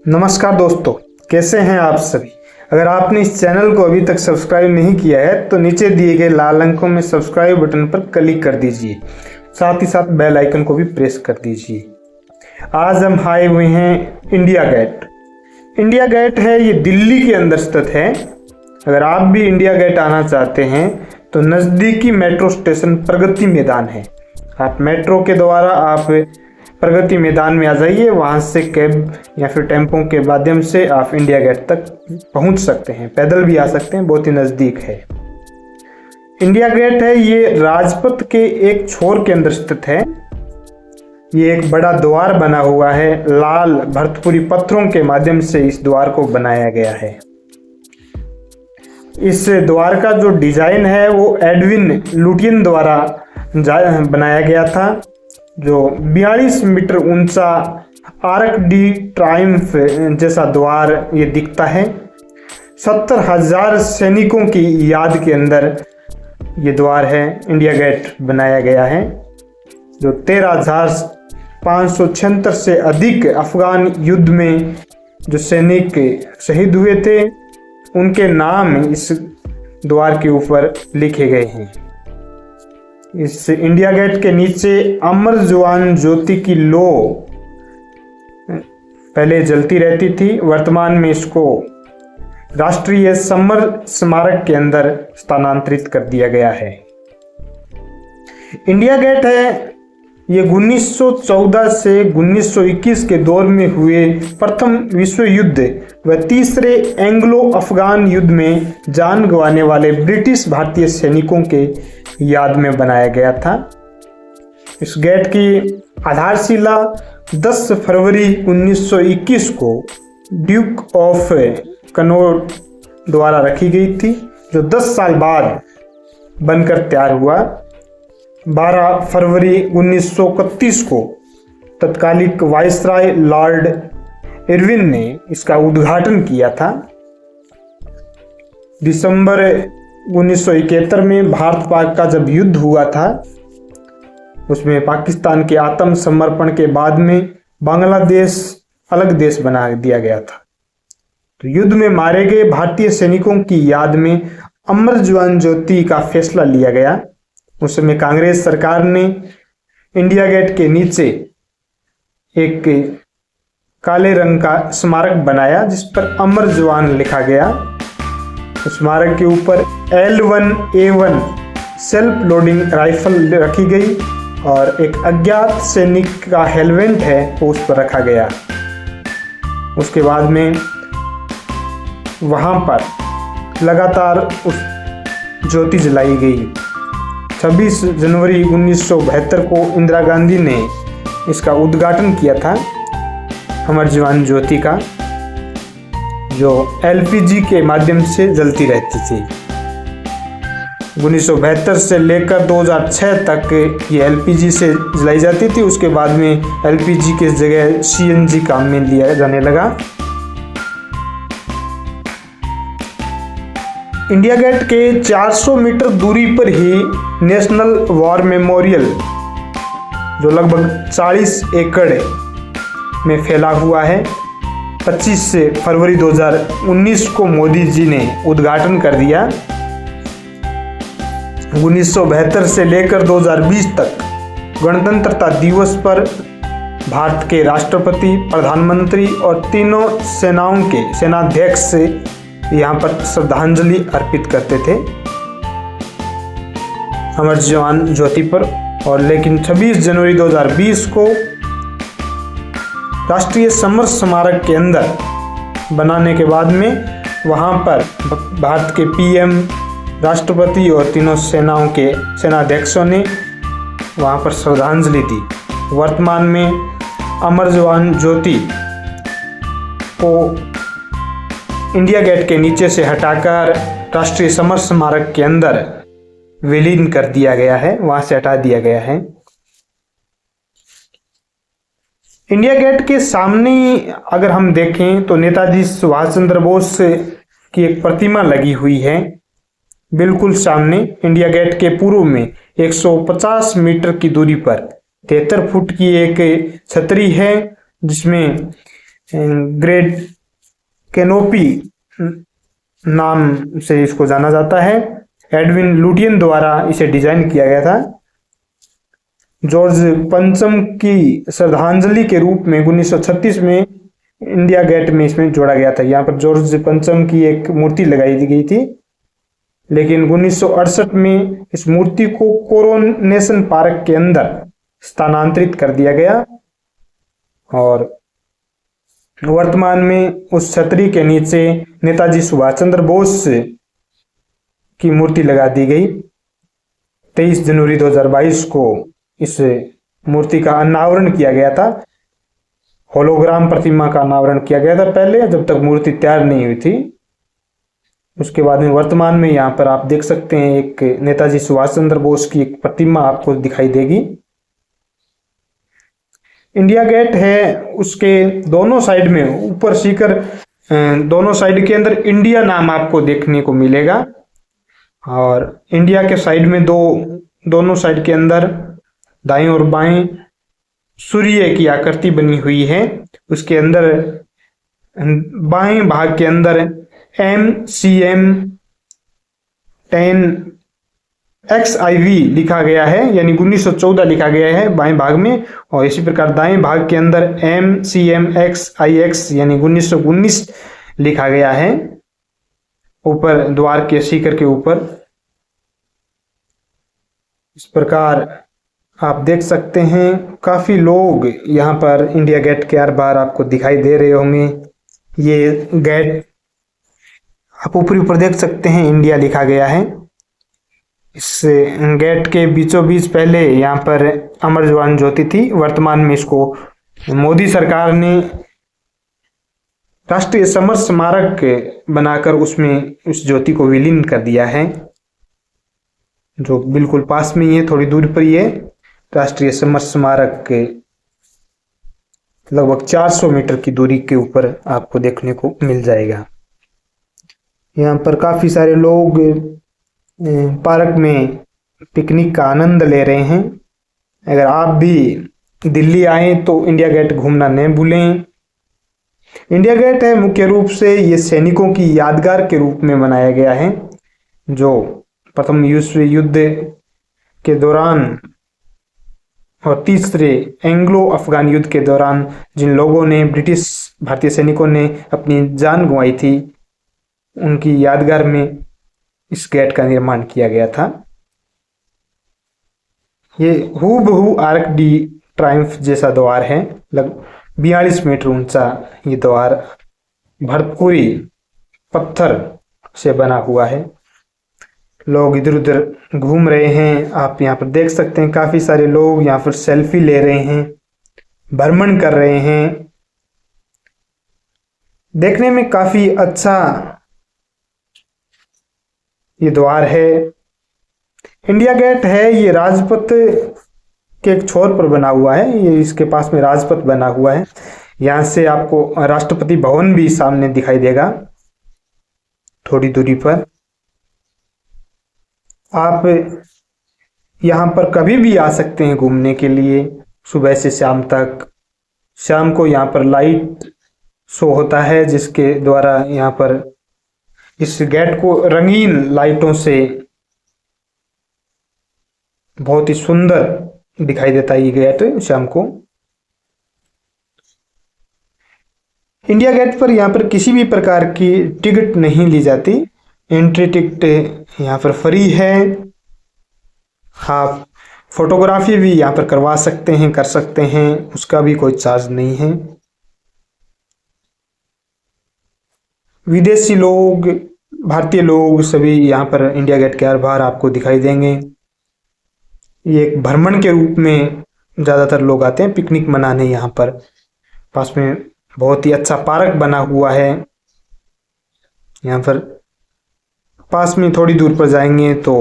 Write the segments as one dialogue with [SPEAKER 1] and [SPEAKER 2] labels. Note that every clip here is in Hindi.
[SPEAKER 1] नमस्कार दोस्तों, कैसे हैं आप सभी। अगर आपने इस चैनल को अभी तक सब्सक्राइब नहीं किया है तो नीचे दिए गए लाल अंकों में सब्सक्राइब बटन पर क्लिक कर दीजिए, साथ ही साथ बेल आइकन को भी प्रेस कर दीजिए। आज हम आए हुए हैं इंडिया गेट। इंडिया गेट है ये दिल्ली के अंदर स्थित है। अगर आप भी इंडिया गेट आना चाहते हैं तो नज़दीकी मेट्रो स्टेशन प्रगति मैदान है। आप मेट्रो के द्वारा आप प्रगति मैदान में आ जाइए, वहाँ से कैब या फिर टेम्पो के माध्यम से आप इंडिया गेट तक पहुँच सकते हैं। पैदल भी आ सकते हैं, बहुत ही नज़दीक है। इंडिया गेट है ये राजपथ के एक छोर के अंदर स्थित है। ये एक बड़ा द्वार बना हुआ है, लाल भरतपुरी पत्थरों के माध्यम से इस द्वार को बनाया गया है। इस द्वार का जो डिजाइन है वो एडविन लुटियन द्वारा बनाया गया था। जो 42 मीटर ऊंचा आर्क डी ट्रायम्फ जैसा द्वार ये दिखता है। 70,000 सैनिकों की याद के अंदर ये द्वार है, इंडिया गेट बनाया गया है। जो 13,576 से अधिक अफगान युद्ध में जो सैनिक शहीद हुए थे उनके नाम इस द्वार के ऊपर लिखे गए हैं। इस इंडिया गेट के नीचे अमर जवान ज्योति की लो पहले जलती रहती थी, वर्तमान में इसको राष्ट्रीय समर स्मारक के अंदर स्थानांतरित कर दिया गया है। इंडिया गेट है ये 1914 से 1921 के दौर में हुए प्रथम विश्व युद्ध व तीसरे एंग्लो अफगान युद्ध में जान गंवाने वाले ब्रिटिश भारतीय सैनिकों के याद में बनाया गया था। इस गेट की आधारशिला 10 फरवरी 1921 को ड्यूक ऑफ कनौज द्वारा रखी गई थी, जो 10 साल बाद बनकर तैयार हुआ। 12 फरवरी 1931 को तत्कालिक वायसराय लॉर्ड इरविन ने इसका उद्घाटन किया था। दिसंबर 1971 में भारत पाक का जब युद्ध हुआ था उसमें पाकिस्तान के आत्मसमर्पण के बाद में बांग्लादेश अलग देश बना दिया गया था। तो युद्ध में मारे गए भारतीय सैनिकों की याद में अमर जवान ज्योति का फैसला लिया गया। उस समय कांग्रेस सरकार ने इंडिया गेट के नीचे एक काले रंग का स्मारक बनाया जिस पर अमर जवान लिखा गया। उस स्मारक के ऊपर L1A1 सेल्फ लोडिंग राइफल रखी गई और एक अज्ञात सैनिक का हेलमेट है वो उस पर रखा गया। उसके बाद में वहाँ पर लगातार उस ज्योति जलाई गई। 26 जनवरी 1972 को इंदिरा गांधी ने इसका उद्घाटन किया था अमर जवान ज्योति का, जो LPG के माध्यम से जलती रहती थी। 1972 से लेकर 2006 तक ये LPG से जलाई जाती थी। उसके बाद में LPG के जगह CNG काम में लिया जाने लगा। इंडिया गेट के 400 मीटर दूरी पर ही नेशनल वॉर मेमोरियल, जो लगभग 40 एकड़ में फैला हुआ है, 25 फरवरी 2019 को मोदी जी ने उद्घाटन कर दिया। 1972 से लेकर 2020 तक गणतंत्रता दिवस पर भारत के राष्ट्रपति, प्रधानमंत्री और तीनों सेनाओं के सेनाध्यक्ष यहाँ पर श्रद्धांजलि अर्पित करते थे अमर जवान ज्योति पर। और लेकिन 26 जनवरी 2020 को राष्ट्रीय समर स्मारक के अंदर बनाने के बाद में वहाँ पर भारत के PM, राष्ट्रपति और तीनों सेनाओं के सेनाध्यक्षों ने वहाँ पर श्रद्धांजलि दी। वर्तमान में अमर जवान ज्योति को इंडिया गेट के नीचे से हटाकर राष्ट्रीय समर स्मारक के अंदर विलीन कर दिया गया है, वहां से हटा दिया गया है। इंडिया गेट के सामने अगर हम देखें तो नेताजी सुभाष चंद्र बोस की एक प्रतिमा लगी हुई है। बिल्कुल सामने इंडिया गेट के पूर्व में 150 मीटर की दूरी पर 73 फुट की एक छतरी है जिसमें ग्रेट कैनोपी नाम से इसको जाना जाता है। एडविन लुटियन द्वारा इसे डिजाइन किया गया था। जॉर्ज पंचम की श्रद्धांजलि के रूप में 1936 में इंडिया गेट में इसमें जोड़ा गया था। यहाँ पर जॉर्ज पंचम की एक मूर्ति लगाई गई थी, लेकिन 1968 में इस मूर्ति को कोरोनेशन पार्क के अंदर स्थानांतरित कर दिया गया और वर्तमान में उस छतरी के नीचे नेताजी सुभाष चंद्र बोस की मूर्ति लगा दी गई। 23 जनवरी 2022 को इस मूर्ति का अनावरण किया गया था। होलोग्राम प्रतिमा का अनावरण किया गया था पहले, जब तक मूर्ति तैयार नहीं हुई थी। उसके बाद में वर्तमान में यहाँ पर आप देख सकते हैं एक नेताजी सुभाष चंद्र बोस की एक प्रतिमा आपको दिखाई देगी। इंडिया गेट है, उसके दोनों साइड में ऊपर सीकर दोनों साइड के अंदर इंडिया नाम आपको देखने को मिलेगा और इंडिया के साइड में दोनों साइड के अंदर दाएं और बाएं सूर्य की आकृति बनी हुई है। उसके अंदर बाएं भाग के अंदर MCM 10XIV लिखा गया है, यानी 1914 लिखा गया है बाएं भाग में, और इसी प्रकार दाएं भाग के अंदर MCMXIX यानी 1919 लिखा गया है ऊपर द्वार के शिखर के ऊपर। इस प्रकार आप देख सकते हैं काफी लोग यहाँ पर इंडिया गेट के हर बार आपको दिखाई दे रहे होंगे। ये गेट आप ऊपर देख सकते हैं इंडिया लिखा गया है। इस गेट के बीचों बीच पहले यहाँ पर अमर जवान ज्योति थी। वर्तमान में इसको मोदी सरकार ने राष्ट्रीय समर स्मारक बनाकर उसमें उस ज्योति को विलीन कर दिया है, जो बिल्कुल पास में ही है, थोड़ी दूर पर ही है। राष्ट्रीय समर स्मारक के लगभग 400 मीटर की दूरी के ऊपर आपको देखने को मिल जाएगा। यहाँ पर काफी सारे लोग पार्क में पिकनिक का आनंद ले रहे हैं। अगर आप भी दिल्ली आए तो इंडिया गेट घूमना न भूलें। इंडिया गेट है मुख्य रूप से ये सैनिकों की यादगार के रूप में बनाया गया है, जो प्रथम विश्व युद्ध के दौरान और तीसरे एंग्लो अफगान युद्ध के दौरान जिन लोगों ने भारतीय सैनिकों ने अपनी जान गंवाई थी, उनकी यादगार में इस गेट का निर्माण किया गया था। ये हूबहू आर्क डी ट्रायम्फ जैसा द्वार है, लगभग 42 मीटर ऊंचा ये द्वार भरपूरी पत्थर से बना हुआ है। लोग इधर उधर घूम रहे हैं। आप यहाँ पर देख सकते हैं काफी सारे लोग यहाँ पर सेल्फी ले रहे हैं, भ्रमण कर रहे हैं। देखने में काफी अच्छा ये द्वार है। इंडिया गेट है ये राजपथ के एक छोर पर बना हुआ है। ये इसके पास में राजपथ बना हुआ है। यहाँ से आपको राष्ट्रपति भवन भी सामने दिखाई देगा थोड़ी दूरी पर। आप यहाँ पर कभी भी आ सकते हैं घूमने के लिए, सुबह से शाम तक। शाम को यहाँ पर लाइट शो होता है, जिसके द्वारा यहाँ पर इस गेट को रंगीन लाइटों से बहुत ही सुंदर दिखाई देता है ये गेट शाम को। इंडिया गेट पर यहाँ पर किसी भी प्रकार की टिकट नहीं ली जाती। एंट्री टिकट यहाँ पर फ्री है। आप फोटोग्राफी भी यहाँ पर करवा सकते हैं, कर सकते हैं, उसका भी कोई चार्ज नहीं है। विदेशी लोग, भारतीय लोग सभी यहाँ पर इंडिया गेट के हर बार आपको दिखाई देंगे। ये एक भ्रमण के रूप में ज़्यादातर लोग आते हैं पिकनिक मनाने। यहाँ पर पास में बहुत ही अच्छा पार्क बना हुआ है। यहाँ पर पास में थोड़ी दूर पर जाएंगे तो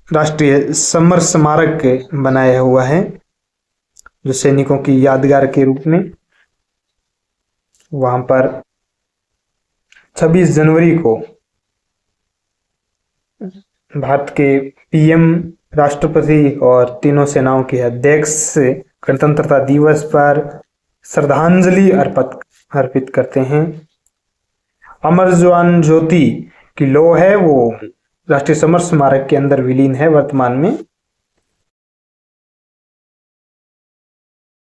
[SPEAKER 1] राष्ट्रीय समर स्मारक बनाया हुआ है, जो सैनिकों की यादगार के रूप में। वहाँ पर 26 जनवरी को भारत के PM, राष्ट्रपति और तीनों सेनाओं के अध्यक्ष गणतंत्रता दिवस पर श्रद्धांजलि अर्पित करते हैं। अमर जवान ज्योति की लौह है वो राष्ट्रीय समर स्मारक के अंदर विलीन है वर्तमान में।